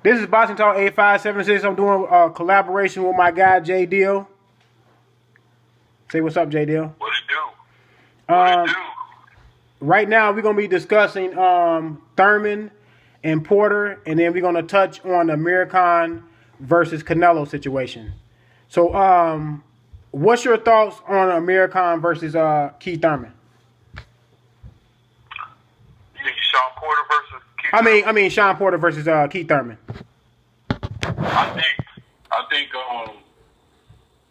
This is Boxingtalk8576. I'm doing a collaboration with my guy, J Dill. Say what's up, J Dill. What it do? What it do? Right now, we're going to be discussing Thurman and Porter, and then we're going to touch on the American versus Canelo situation. So, what's your thoughts on American versus Keith Thurman? You mean Shawn Porter versus Keith Thurman? I mean Shawn Porter versus Keith Thurman. I think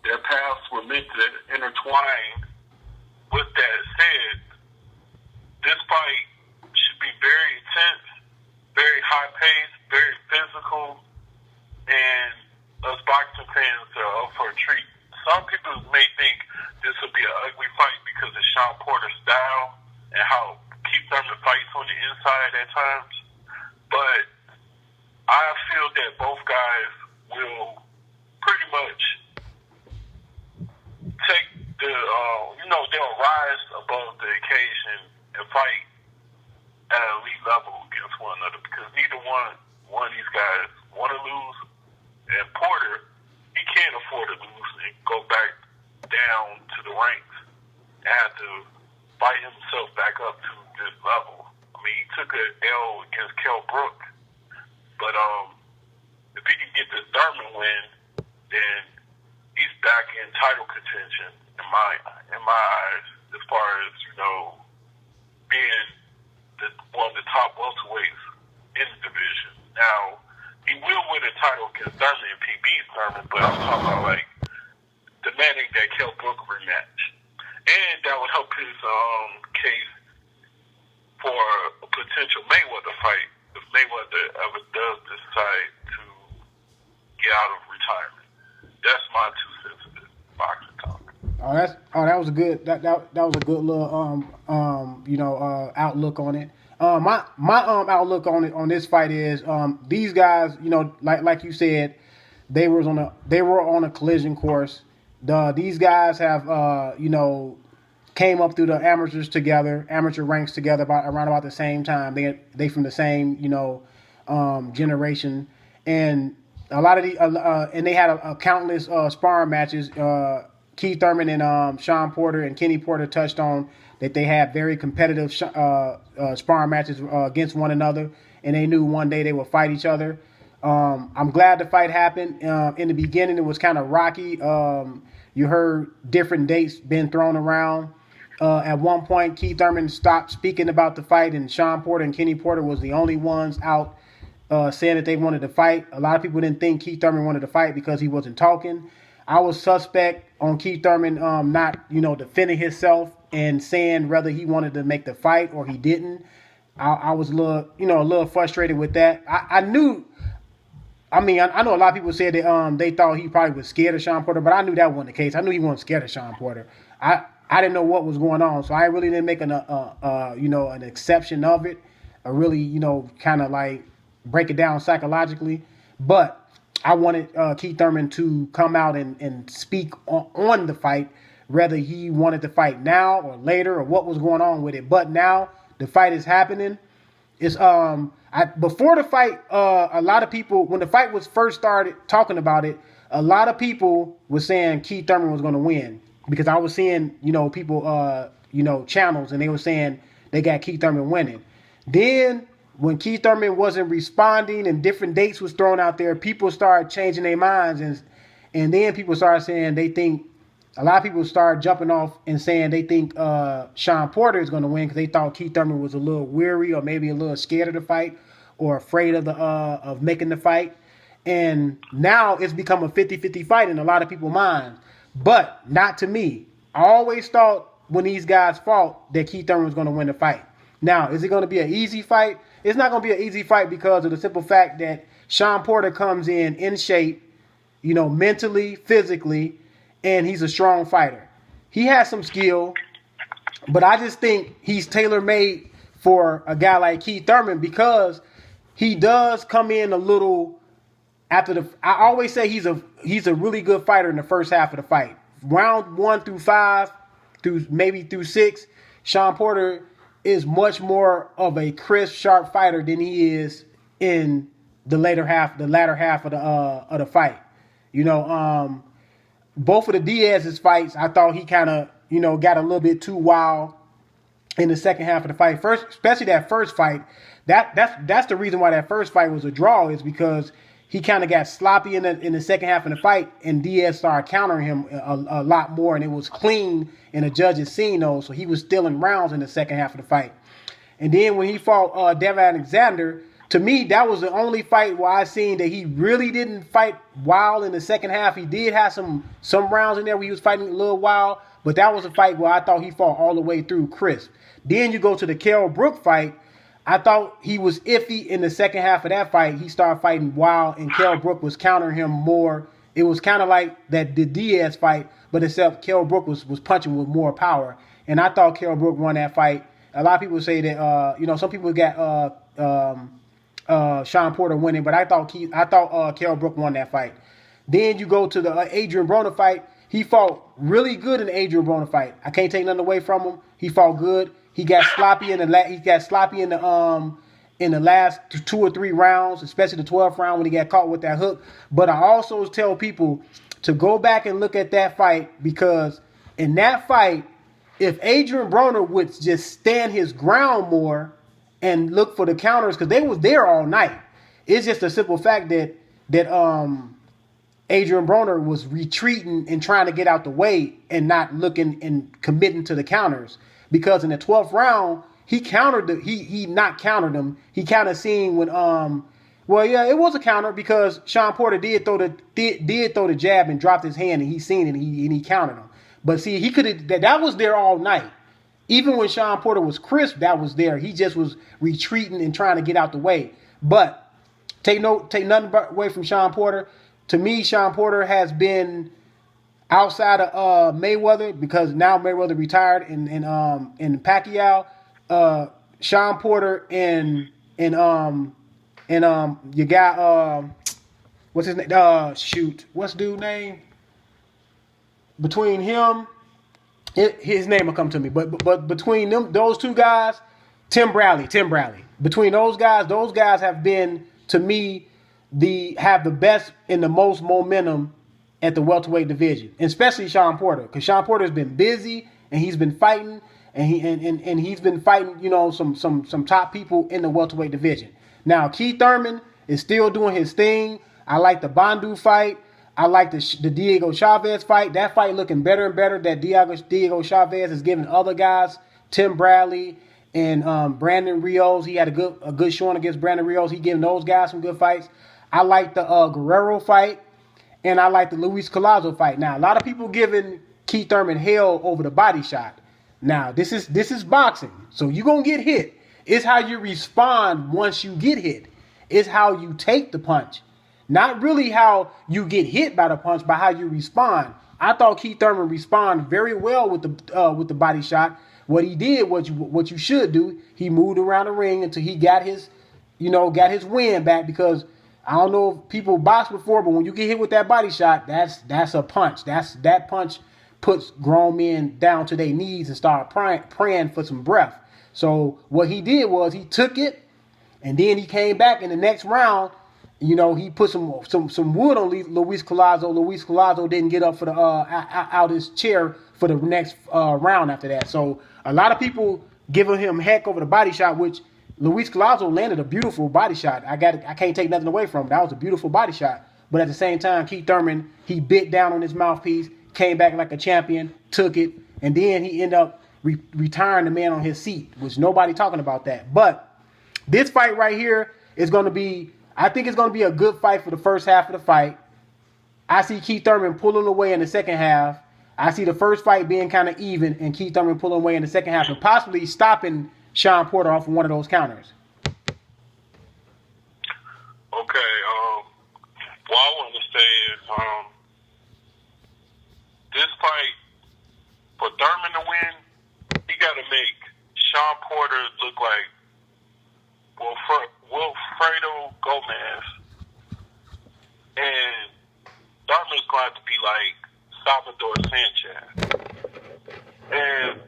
their paths were meant to intertwine. With that said, this fight should be very intense, very high paced, very physical, and us boxing fans are up for a treat. Some people may think this will be an ugly fight because of Shawn Porter's style and how Keith Thurman fights on the inside at times. But I feel that both guys will pretty much take they'll rise above the occasion and fight at an elite level against one another because neither one of these guys want to lose. And Porter, he can't afford to lose and go back down to the ranks and have to fight himself back up to this level. I mean, he took an L against Kell, Brook, but if he can get the Thurman win, then he's back in title contention in my eyes, as far as being one of the top welterweights in the division. Now, he will win a title against Thurman if he beats Thurman, but I'm talking about like demanding that Kell Brook rematch, and that would help his case for a potential Mayweather fight if Mayweather ever does decide to get out of retirement. That's my 2 cents to boxing talk. That was a good was a good little outlook on it. My outlook on this fight is these guys, like you said, they were on a collision course. These guys have came up through the amateur ranks together around about the same time. They from the same generation, and a lot of and they had a countless sparring matches. Keith Thurman and Shawn Porter and Kenny Porter touched on that they had very competitive sparring matches against one another, and they knew one day they would fight each other. I'm glad the fight happened. In the beginning, it was kind of rocky. You heard different dates being thrown around. At one point, Keith Thurman stopped speaking about the fight, and Shawn Porter and Kenny Porter was the only ones out saying that they wanted to fight. A lot of people didn't think Keith Thurman wanted to fight because he wasn't talking. I was suspect on Keith Thurman not, defending himself and saying whether he wanted to make the fight or he didn't. I was a little frustrated with that. I know a lot of people said that they thought he probably was scared of Shawn Porter, but I knew that wasn't the case. I knew he wasn't scared of Shawn Porter. I didn't know what was going on, so I really didn't make an exception of it, or really kind of like break it down psychologically. But I wanted Keith Thurman to come out and speak on the fight, whether he wanted to fight now or later or what was going on with it. But now the fight is happening. It's before the fight, a lot of people, when the fight was first started talking about it, a lot of people were saying Keith Thurman was going to win because I was seeing people channels, and they were saying they got Keith Thurman winning. Then when Keith Thurman wasn't responding and different dates was thrown out there, people started changing their minds, and then people started saying a lot of people started jumping off and saying they think Shawn Porter is going to win because they thought Keith Thurman was a little weary or maybe a little scared of the fight or afraid of making the fight. And now it's become a 50-50 fight in a lot of people's minds, but not to me. I always thought when these guys fought that Keith Thurman was going to win the fight. Now, is it going to be an easy fight? It's not going to be an easy fight because of the simple fact that Shawn Porter comes in shape, mentally, physically, and he's a strong fighter. He has some skill, but I just think he's tailor-made for a guy like Keith Thurman because he does come in a little after the. I always say he's a really good fighter in the first half of the fight. Round 1 through 5, through 6, Shawn Porter is much more of a crisp, sharp fighter than he is in the latter half of the fight. You know, both of the Diaz's fights, I thought he kind of, you know, got a little bit too wild in the second half of the fight. First, especially that first fight. That's the reason why that first fight was a draw, is because he kind of got sloppy in the second half of the fight, and Diaz started countering him a lot more, and it was clean, and the judges seen those, so he was stealing rounds in the second half of the fight. And then when he fought Devin Alexander, to me, that was the only fight where I seen that he really didn't fight wild in the second half. He did have some rounds in there where he was fighting a little wild, but that was a fight where I thought he fought all the way through crisp. Then you go to the Kell Brook fight. I thought he was iffy in the second half of that fight. He started fighting wild, and Kell Brook was countering him more. It was kind of like the Diaz fight, but except Kell Brook was punching with more power. And I thought Kell Brook won that fight. A lot of people say that, you know, some people got Shawn Porter winning, but I thought Kell Brook won that fight. Then you go to the Adrian Broner fight. He fought really good in the Adrian Broner fight. I can't take nothing away from him. He fought good. He got sloppy in the last 2 or 3 rounds, especially the 12th round when he got caught with that hook. But I also tell people to go back and look at that fight, because in that fight, if Adrian Broner would just stand his ground more and look for the counters, because they was there all night. It's just a simple fact that Adrian Broner was retreating and trying to get out the way and not looking and committing to the counters. Because in the 12th round, he not countered him. He kind of seen when well, yeah, it was a counter, because Shawn Porter did throw the jab and dropped his hand, and he seen it, and he countered him. But see, he could have that was there all night. Even when Shawn Porter was crisp, that was there. He just was retreating and trying to get out the way. But take nothing away from Shawn Porter. To me, Shawn Porter has been outside of Mayweather, because now Mayweather retired, and Pacquiao, Shawn Porter and you got what's his name? What's dude's name? Between him, his name will come to me. But between those two guys, Tim Bradley. Between those guys have been, to me, have the best and the most momentum at the welterweight division, and especially Shawn Porter, because Shawn Porter has been busy and he's been fighting, and he's been fighting, you know, some top people in the welterweight division. Now Keith Thurman is still doing his thing. I like the Bandu fight. I like the Diego Chavez fight. That fight looking better and better. That Diego Chavez is giving other guys, Tim Bradley and Brandon Rios. He had a good showing against Brandon Rios. He giving those guys some good fights. I like the Guerrero fight. And I like the Luis Collazo fight. Now, a lot of people giving Keith Thurman hell over the body shot. Now, this is boxing, so you're going to get hit. It's how you respond once you get hit. It's how you take the punch. Not really how you get hit by the punch, but how you respond. I thought Keith Thurman responded very well with the body shot. What he did, what you should do, he moved around the ring until he got his wind back, because I don't know if people boxed before, but when you get hit with that body shot, that's a punch. That punch puts grown men down to their knees and start praying for some breath. So what he did was he took it, and then he came back in the next round. You know, he put some wood on Luis Collazo. Luis Collazo didn't get up for the out his chair for the next round after that. So a lot of people giving him heck over the body shot, which Luis Collazo landed a beautiful body shot. I can't take nothing away from it. That was a beautiful body shot. But at the same time, Keith Thurman, he bit down on his mouthpiece, came back like a champion, took it, and then he ended up retiring the man on his seat, which nobody talking about that. But this fight right here is going to be, I think it's going to be a good fight for the first half of the fight. I see Keith Thurman pulling away in the second half. I see the first fight being kind of even, and Keith Thurman pulling away in the second half and possibly stopping Shawn Porter off of one of those counters. Okay, what I want to say is this fight, for Thurman to win, he got to make Shawn Porter look like Wilfredo Gomez, and Thurman's going to be like Salvador Sanchez. And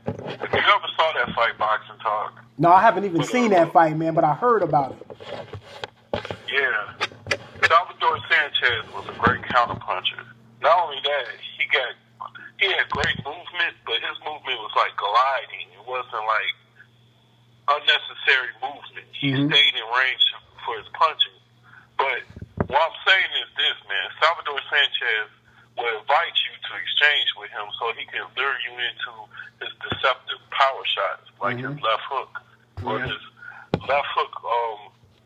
if you ever saw that fight, Boxing Talk. No, I haven't even seen that fight, man, but I heard about it. Yeah. Salvador Sanchez was a great counterpuncher. Not only that, he had great movement, but his movement was like gliding. It wasn't like unnecessary movement. He stayed in range for his punching. But what I'm saying is this, man. Salvador Sanchez will invite you to exchange with him so he can lure you into his deceptive power shots, like his left hook or his left hook,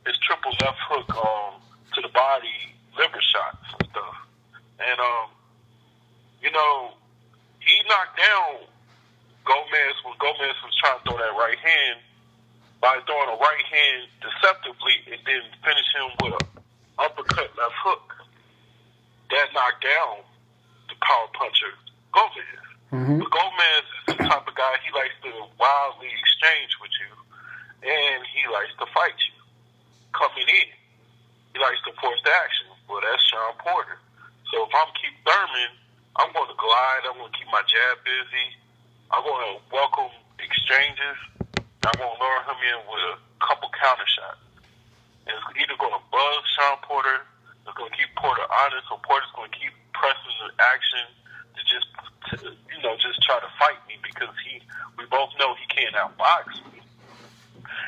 his triple left hook to the body liver shots and stuff. And you know, he knocked down Gomez when Gomez was trying to throw that right hand by throwing a right hand deceptively and then finish him with an uppercut left hook. That knocked down the power puncher Gomez. But Gomez is the type of guy, he likes to wildly exchange with you, and he likes to fight you coming in. He likes to force the action. Well, that's Shawn Porter. So if I'm Keith Thurman, I'm going to glide. I'm going to keep my jab busy. I'm going to welcome exchanges. I'm going to lure him in with a couple counter shots. And it's either going to buzz Shawn Porter, it's going to keep Porter honest, or Porter's going to keep pressing the action to just try to fight me because we both know he can't outbox me.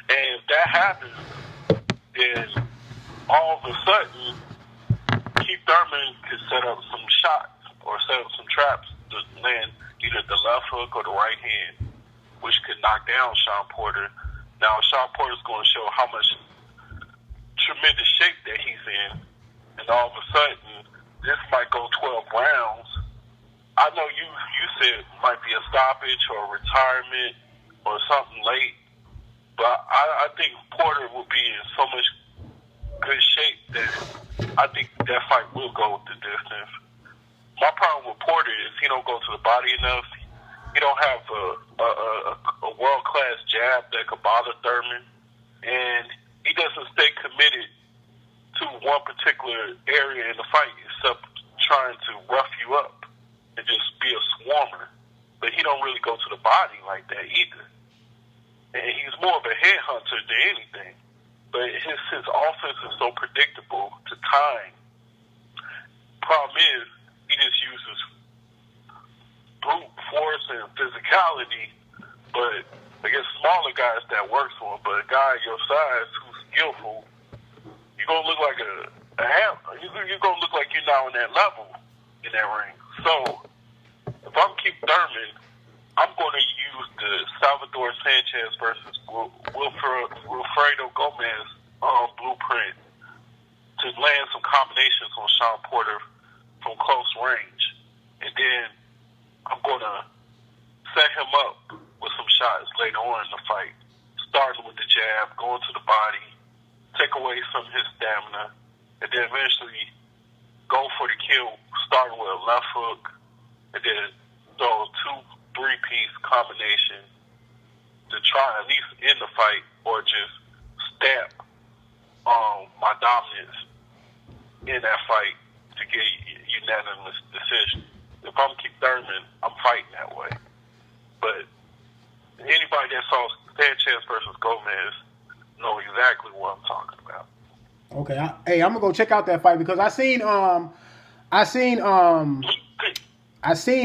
And if that happens, then all of a sudden, Keith Thurman could set up some shots or set up some traps to land either the left hook or the right hand, which could knock down Shawn Porter. Now, Shawn Porter's going to show how much tremendous shape that he's in, and all of a sudden, this might go 12 rounds. I know you said it might be a stoppage or a retirement or something late, but I think Porter will be in so much good shape that I think that fight will go the distance. My problem with Porter is he don't go to the body enough. He don't have a world-class jab that could bother Thurman, and he doesn't stay committed to one particular area in the fight except trying to rough you up and just be a swarmer. But he don't really go to the body like that either. And he's more of a headhunter than anything. But his offense is so predictable to time. Problem is, he just uses brute force and physicality. But against smaller guys, that works for him. But a guy your size who's skillful, you're gonna look like you're gonna look like you're now in that level in that ring. So if I'm Keith Thurman, I'm going to use the Salvador Sanchez versus Wilfredo Gomez blueprint to land some combinations on Shawn Porter from close range. And then I'm going to set him up with some shots later on in the fight, starting with the jab, going to the body, take away some of his stamina, and then eventually go for the kill, starting with a left hook, and then throw a 2-3-piece combination to try at least end the fight or just stamp my dominance in that fight to get a unanimous decision. If I'm Keith Thurman, I'm fighting that way. But anybody that saw Sanchez versus Gomez know exactly what I'm talking about. Okay, I'm gonna go check out that fight because I seen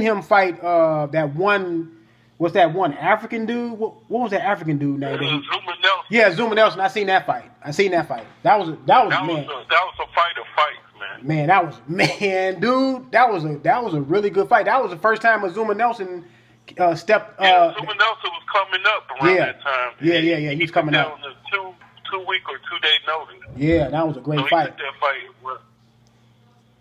him fight that one. What's that one African dude? What was that African dude name? Zuma Nelson. Yeah, Zuma Nelson. I seen that fight. That was man. That was a fight of fights, man. Man, dude, that was a really good fight. That was the first time Zuma Nelson stepped. Zuma Nelson was coming up around that time. Yeah. He was coming up. On a 2-week or 2-day notice. Yeah, that was a great fight. Took that fight.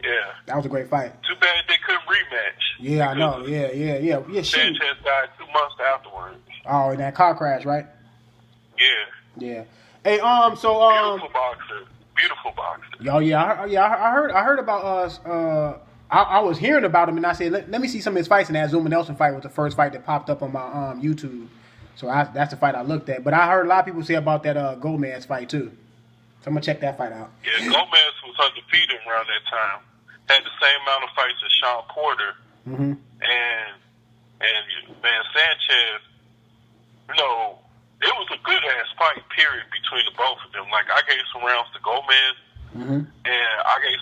Yeah. That was a great fight. Too bad they couldn't rematch. Yeah, I know. Yeah. Sanchez died 2 months afterwards. Oh, in that car crash, right? Yeah. Hey, Beautiful boxer. Oh yeah, I heard about us. I was hearing about him, and I said, let me see some of his fights. And that Zuma Nelson fight was the first fight that popped up on my YouTube. So that's the fight I looked at. But I heard a lot of people say about that Gomez fight too. So I'm gonna check that fight out. Yeah, Gomez was undefeated around that time. Had the same amount of fights as Shawn Porter. Mm-hmm. And man, Sanchez, it was a good ass fight, period, between the both of them. Like, I gave some rounds to Gomez, and I gave